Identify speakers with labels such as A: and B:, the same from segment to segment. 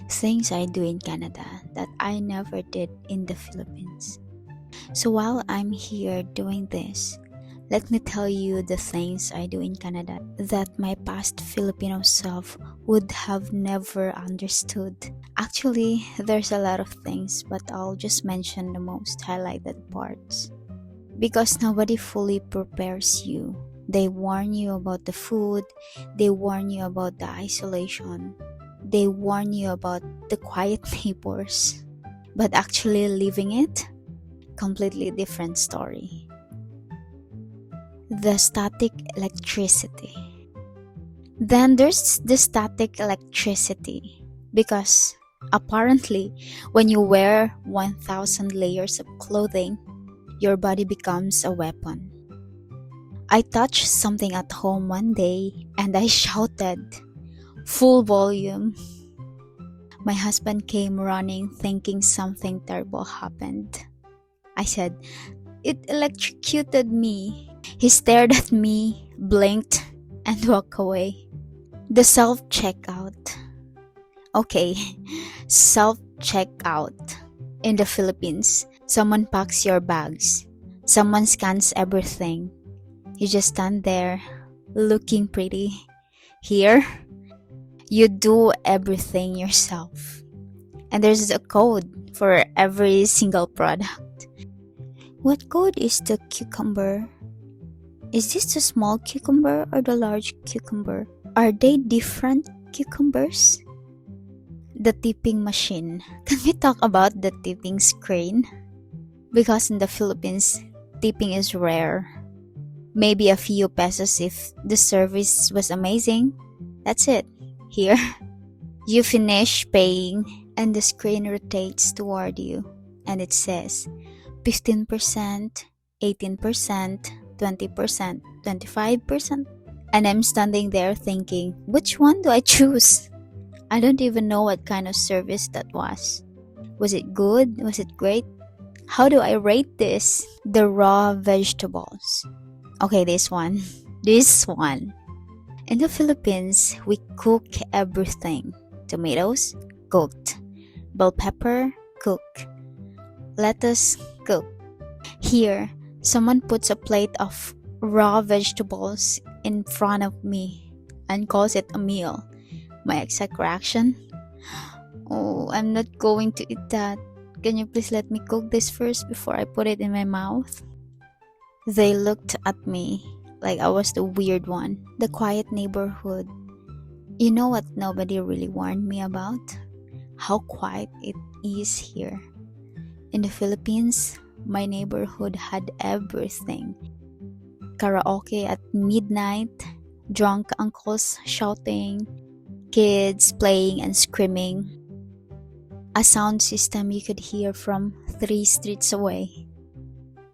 A: Things I do in Canada that I never did in the Philippines. So while I'm here doing this, let me tell you the things I do in Canada that my past Filipino self would have never understood. Actually, there's a lot of things, but I'll just mention the most highlighted parts. Because nobody fully prepares you. They warn you about the food, they warn you about the isolation, they warn you about the quiet neighbors. But actually living it, completely different story. The static electricity. Then there's the static electricity because apparently when you wear 1000 layers of clothing, your body becomes a weapon. I touched something at home one day and I shouted, full volume. My husband came running thinking something terrible happened. I said, "It electrocuted me." He stared at me, blinked, and walked away. The self-checkout. Okay, self-checkout. In the Philippines, someone packs your bags. Someone scans everything. You just stand there, looking pretty. Here, you do everything yourself. And there's a code for every single product. What code is the cucumber? Is this the small cucumber or the large cucumber? Are they different cucumbers? The tipping machine. Can we talk about the tipping screen? Because in the Philippines, tipping is rare. Maybe a few pesos if the service was amazing. That's it. Here, you finish paying and the screen rotates toward you and it says 15%, 18%, 20%, 25%. And I'm standing there thinking, which one do I choose? I don't even know what kind of service that was. Was it good? Was it great? How do I rate this? The raw vegetables. Okay, this one. This one. In the Philippines, we cook everything. Tomatoes, cooked. Bell pepper, cooked. Lettuce, cooked. Here, someone puts a plate of raw vegetables in front of me and calls it a meal. My exact reaction? Oh, I'm not going to eat that. Can you please let me cook this first before I put it in my mouth? They looked at me like I was the weird one, the quiet neighborhood. You know what nobody really warned me about? How quiet it is here. In the Philippines, my neighborhood had everything. Karaoke at midnight, drunk uncles shouting, kids playing and screaming, a sound system you could hear from 3 streets away.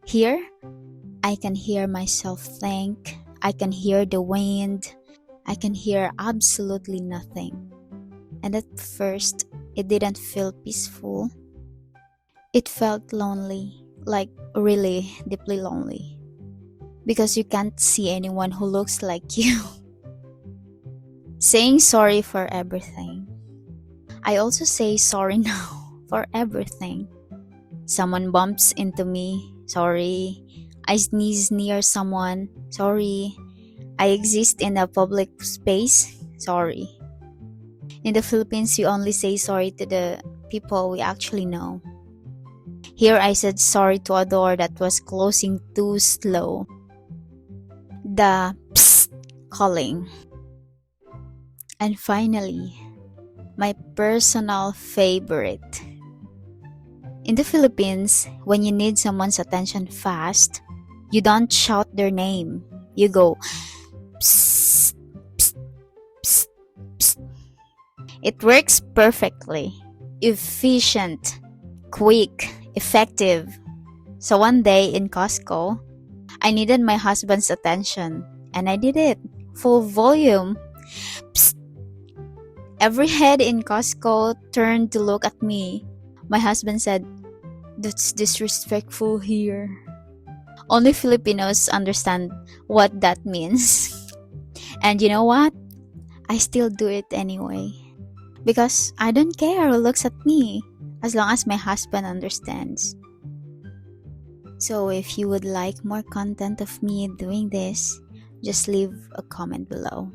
A: Here, I can hear myself think, I can hear the wind, I can hear absolutely nothing. And at first, it didn't feel peaceful. It felt lonely, like really deeply lonely. Because you can't see anyone who looks like you. Saying sorry for everything. I also say sorry now for everything. Someone bumps into me, sorry. I sneeze near someone, sorry. I exist in a public space, sorry. In the Philippines, we only say sorry to the people we actually know. Here I said sorry to a door that was closing too slow. The psst calling. And finally, my personal favorite. In the Philippines, when you need someone's attention fast, you don't shout their name. You go, psst, psst, psst, psst. It works perfectly. Efficient, quick, effective. So one day in Costco, I needed my husband's attention and I did it. Full volume. Psst. Every head in Costco turned to look at me. My husband said, "That's disrespectful here." Only Filipinos understand what that means. And you know what? I still do it anyway. Because I don't care who looks at me, as long as my husband understands. So if you would like more content of me doing this, just leave a comment below.